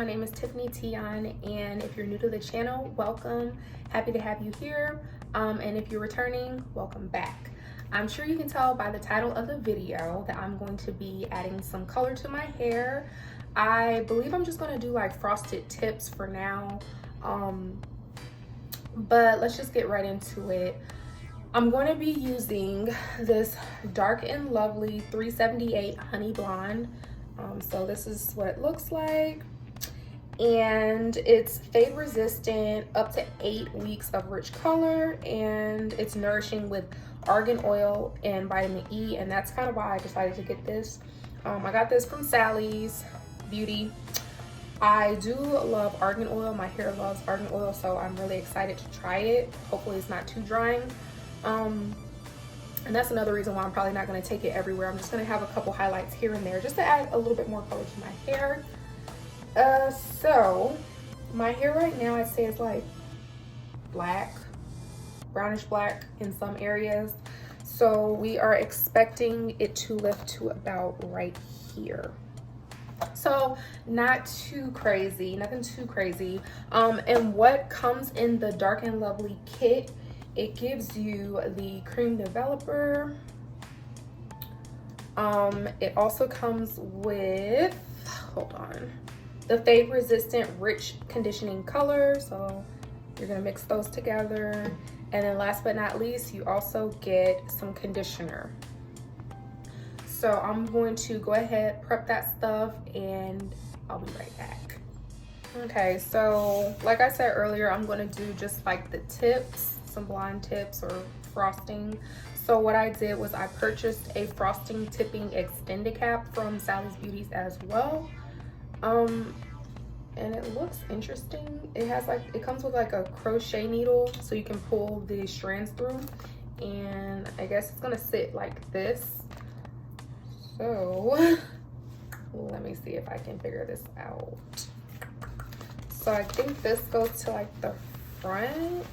My name is Tiffany Tion, and if you're new to the channel, welcome. Happy to have you here. And if you're returning, welcome back. I'm sure you can tell by the title of the video that I'm going to be adding some color to my hair. I believe I'm just going to do like frosted tips for now. But let's just get right into it. I'm going to be using this Dark and Lovely 378 Honey Blonde. So this is what it looks like. And it's fade resistant, up to 8 weeks of rich color, and it's nourishing with argan oil and vitamin E, and that's kind of why I decided to get this. I got this from Sally's Beauty. I do love argan oil. My hair loves argan oil, so I'm really excited to try it. Hopefully it's not too drying. And that's another reason why I'm probably not going to take it everywhere. I'm just going to have a couple highlights here and there just to add a little bit more color to my hair. So my hair right now, I'd say it's like black, brownish black in some areas. So we are expecting it to lift to about right here. So not too crazy, nothing too crazy. And what comes in the Dark and Lovely kit, it gives you the cream developer. It also comes with, hold on, the fade resistant rich conditioning color. So you're gonna mix those together. And then last but not least, you also get some conditioner. So I'm going to go ahead, prep that stuff, and I'll be right back. Okay, so like I said earlier, I'm gonna do just like the tips, some blonde tips or frosting. So what I did was I purchased a frosting tipping extended cap from Sally's Beauties as well. And it looks interesting. It has like, it comes with like a crochet needle so you can pull the strands through, and I guess it's gonna sit like this. So let me see if I can figure this out. So I think this goes to like the front,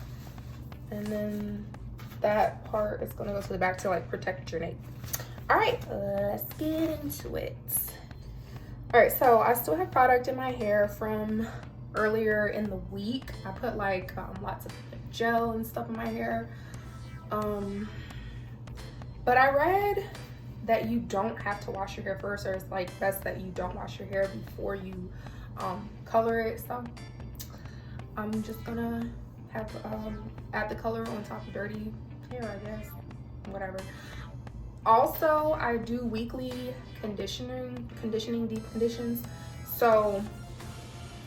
and then that part is gonna go to the back to like protect your nape. All right, let's get into it. All right, so I still have product in my hair from earlier in the week. I put like lots of gel and stuff in my hair. But I read that you don't have to wash your hair first, or it's like best that you don't wash your hair before you color it. So I'm just gonna have add the color on top of dirty hair, I guess, whatever. Also, I do weekly conditioning deep conditions. So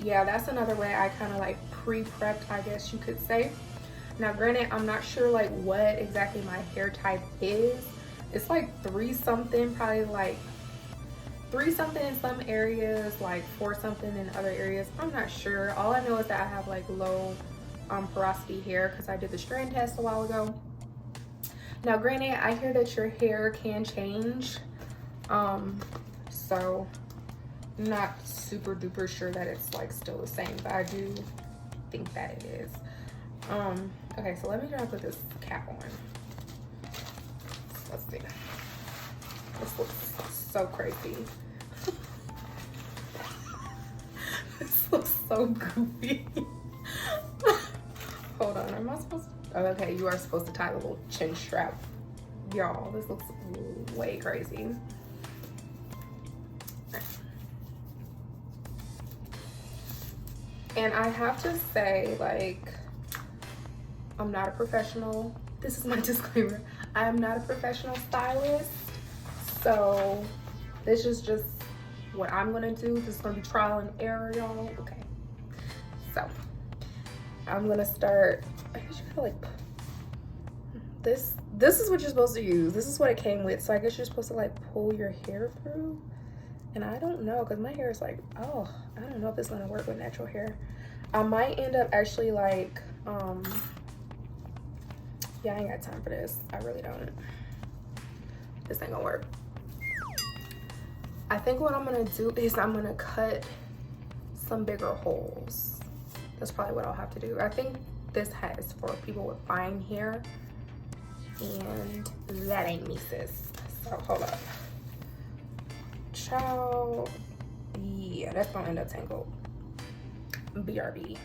yeah, that's another way I kind of like pre-prepped, I guess you could say. Now granted, I'm not sure like what exactly my hair type is. It's like 3 something, probably like 3 something in some areas, like 4 something in other areas. I'm not sure. All I know is that I have like low porosity hair because I did the strand test a while ago. Now granted, I hear that your hair can change, so not super duper sure that it's like still the same, but I do think that it is. Okay, so let me try to put this cap on. Let's see. This looks so crazy. This looks so goofy. Hold on, am I supposed to? Oh, okay, you are supposed to tie the little chin strap. Y'all, this looks way crazy. And I have to say, like, I'm not a professional. This is my disclaimer. I am not a professional stylist. So this is just what I'm gonna do. This is gonna be trial and error, y'all. Okay. So I'm gonna start, I guess you gotta like, this is what you're supposed to use. This is what it came with. So I guess you're supposed to like pull your hair through. And I don't know, because my hair is like, oh, I don't know if it's gonna work with natural hair. I might end up actually like, yeah, I ain't got time for this. I really don't. This ain't gonna work. I think what I'm gonna do is I'm gonna cut some bigger holes. That's probably what I'll have to do. I think this hat is for people with fine hair, and that ain't me, sis. So hold up. Child, yeah, that's gonna end up tangled. BRB.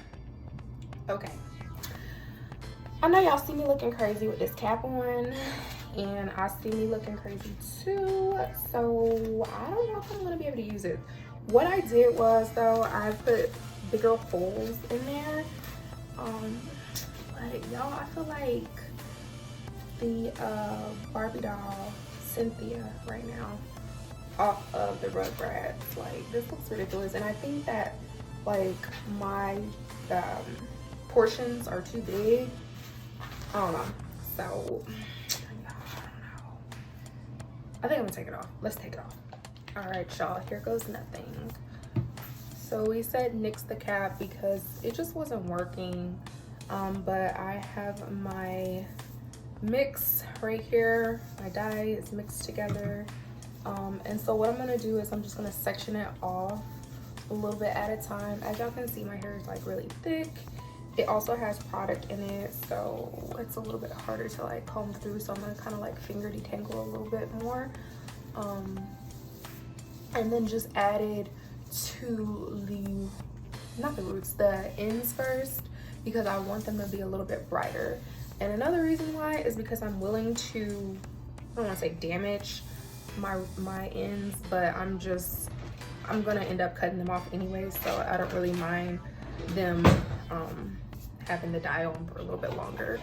Okay. I know y'all see me looking crazy with this cap on, and I see me looking crazy too, so I don't know if I'm gonna be able to use it. What I did was, though, I put bigger holes in there, but y'all, I feel like the Barbie doll Cynthia right now off of the Rugrats, like, this looks ridiculous, and I think that like my portions are too big. I don't know, so I don't know. I think I'm gonna take it off. Let's take it off. All right, y'all, here goes nothing. So we said nix the cap because it just wasn't working, but I have my mix right here. My dye is mixed together, and so what I'm gonna do is I'm just gonna section it off a little bit at a time. As y'all can see, my hair is like really thick. It also has product in it, so it's a little bit harder to like comb through, so I'm gonna kind of like finger detangle a little bit more, and then just added to the ends first, because I want them to be a little bit brighter. And another reason why is because I'm willing to, I don't want to say damage my ends, but I'm gonna end up cutting them off anyway, so I don't really mind them having the dye on for a little bit longer.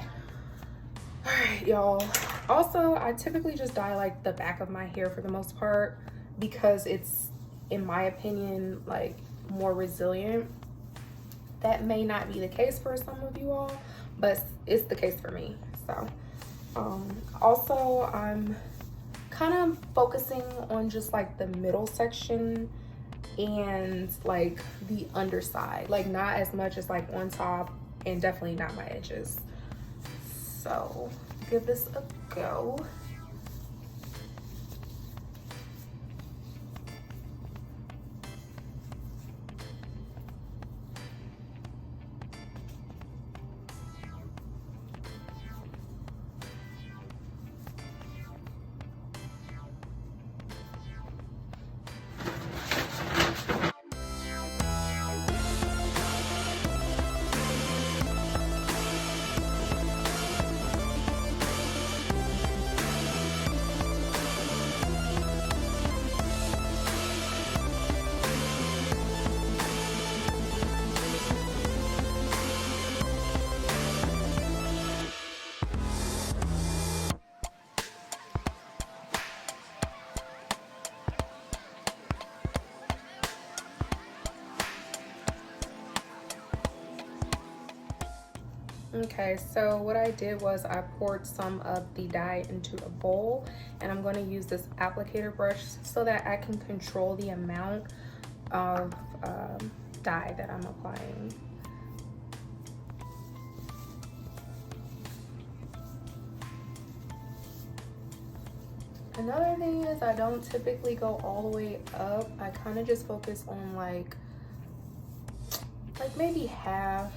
All right, y'all. Also, I typically just dye like the back of my hair for the most part, because it's, in my opinion, like more resilient. That may not be the case for some of you all, but it's the case for me. So also, I'm kind of focusing on just like the middle section and like the underside, like not as much as like on top, and definitely not my edges. So give this a go. Okay, so what I did was I poured some of the dye into a bowl, and I'm going to use this applicator brush so that I can control the amount of dye that I'm applying. Another thing is, I don't typically go all the way up. I kind of just focus on like maybe half.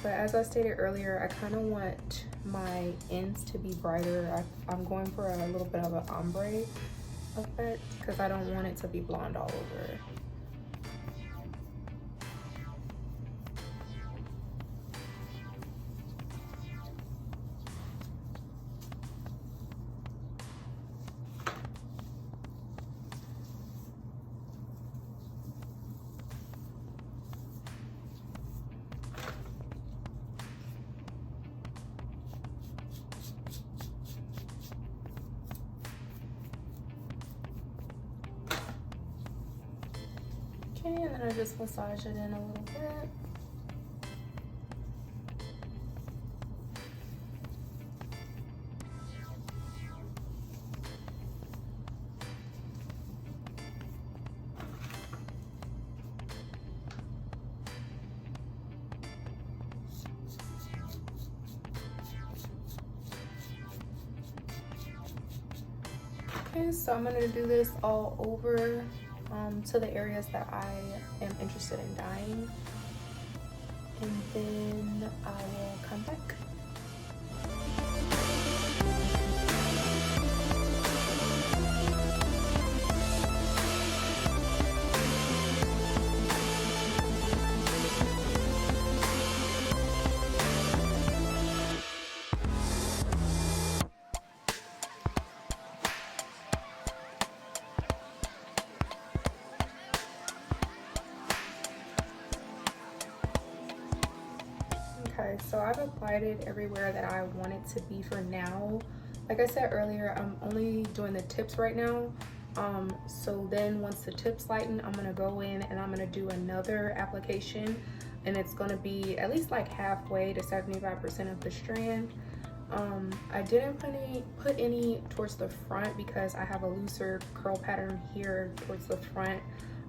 But as I stated earlier, I kind of want my ends to be brighter. I'm going for a little bit of an ombre effect because I don't want it to be blonde all over. Okay, and then I just massage it in a little bit. Okay, so I'm gonna do this all over to the areas that I am interested in dyeing, and then I will come back. guys, so I've applied it everywhere that I want it to be for now. Like I said earlier, I'm only doing the tips right now. So then once the tips lighten, I'm gonna go in and I'm gonna do another application, and it's gonna be at least like halfway to 75% of the strand. I didn't put any towards the front because I have a looser curl pattern here towards the front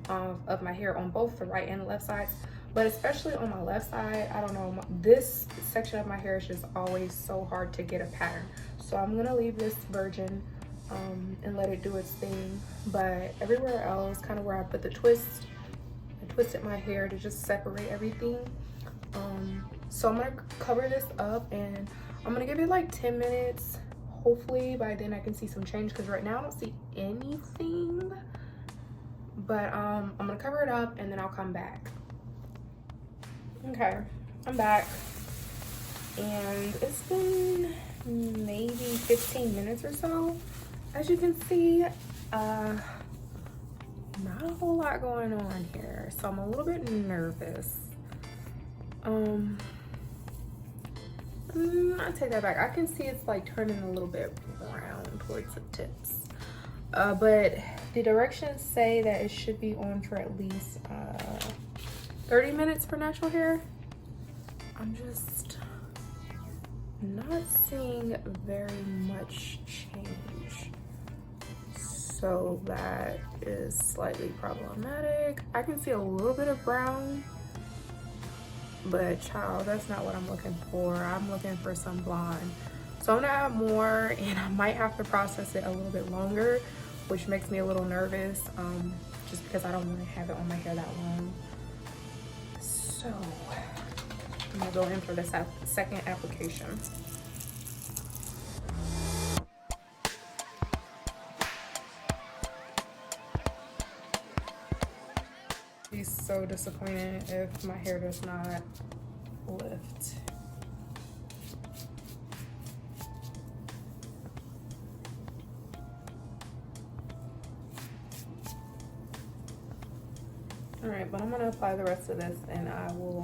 of my hair on both the right and left sides, but especially on my left side, I don't know, this section of my hair is just always so hard to get a pattern. So I'm gonna leave this virgin and let it do its thing. But everywhere else, kind of where I put the twist, I twisted my hair to just separate everything. So I'm gonna cover this up and I'm gonna give it like 10 minutes. Hopefully by then I can see some change, because right now I don't see anything. But I'm gonna cover it up and then I'll come back. Okay, I'm back. And it's been maybe 15 minutes or so. As you can see, not a whole lot going on here, so I'm a little bit nervous. I take that back. I can see it's like turning a little bit brown towards the tips, but the directions say that it should be on for at least 30 minutes for natural hair. I'm just not seeing very much change, so that is slightly problematic. I can see a little bit of brown, but child, that's not what I'm looking for. I'm looking for some blonde. So I'm gonna add more, and I might have to process it a little bit longer, which makes me a little nervous, just because I don't want to have it on my hair that long. So I'm gonna go in for this second application. Be so disappointed if my hair does not lift. All right, but I'm gonna apply the rest of this and I will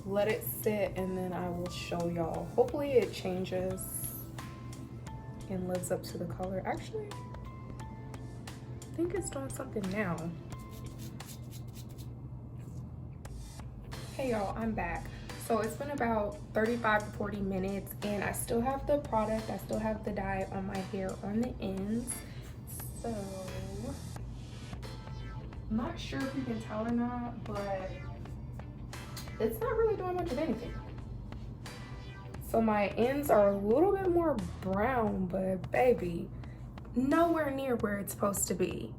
let it sit, and then I will show y'all. Hopefully it changes and lives up to the color. Actually, I think it's doing something now. Hey y'all, I'm back. So it's been about 35 to 40 minutes and I still have the product, I still have the dye on my hair on the ends. So I'm not sure if you can tell or not, but it's not really doing much of anything. So my ends are a little bit more brown, but baby, nowhere near where it's supposed to be.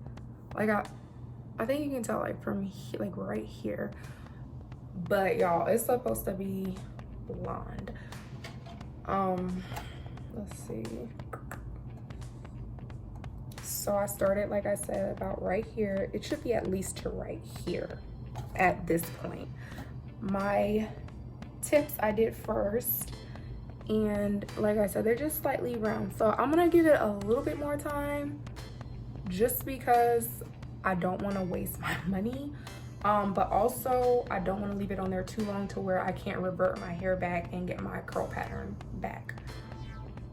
Like I think you can tell like from here, like right here. But y'all, it's supposed to be blonde. Let's see. So I started, like I said, about right here. It should be at least to right here at this point. My tips I did first, and like I said, they're just slightly round. So I'm gonna give it a little bit more time just because I don't want to waste my money. But also I don't want to leave it on there too long to where I can't revert my hair back and get my curl pattern back.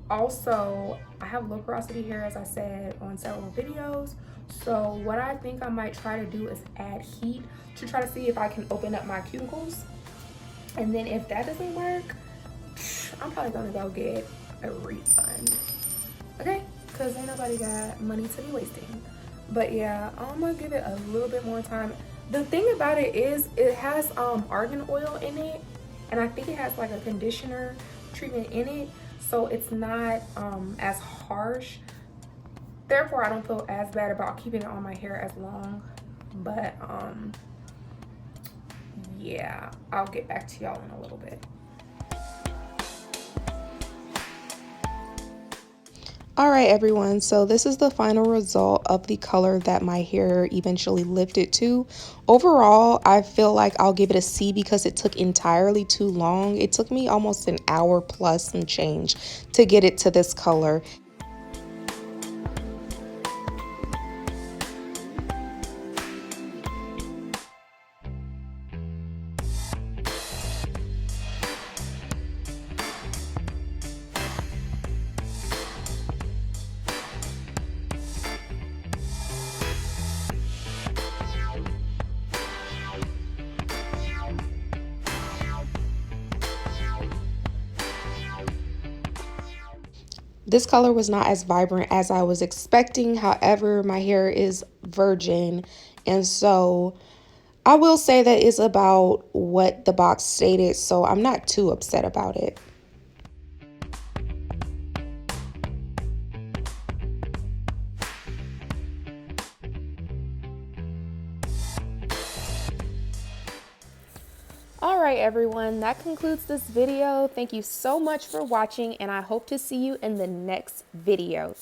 Also, I have low porosity hair, as I said on several videos. So what I think I might try to do is add heat to try to see if I can open up my cuticles. And then if that doesn't work, I'm probably gonna go get a refund. Okay? Because ain't nobody got money to be wasting. But yeah, I'm gonna give it a little bit more time. The thing about it is it has argan oil in it, and I think it has like a conditioner treatment in it, so it's not as harsh. Therefore, I don't feel as bad about keeping it on my hair as long. But yeah, I'll get back to y'all in a little bit. All right, everyone, so this is the final result of the color that my hair eventually lifted to. Overall, I feel like I'll give it a C because it took entirely too long. It took me almost an hour plus some change to get it to this color. This color was not as vibrant as I was expecting. However, my hair is virgin, and so I will say that it's about what the box stated, so I'm not too upset about it. All right, everyone, that concludes this video. Thank you so much for watching, and I hope to see you in the next video.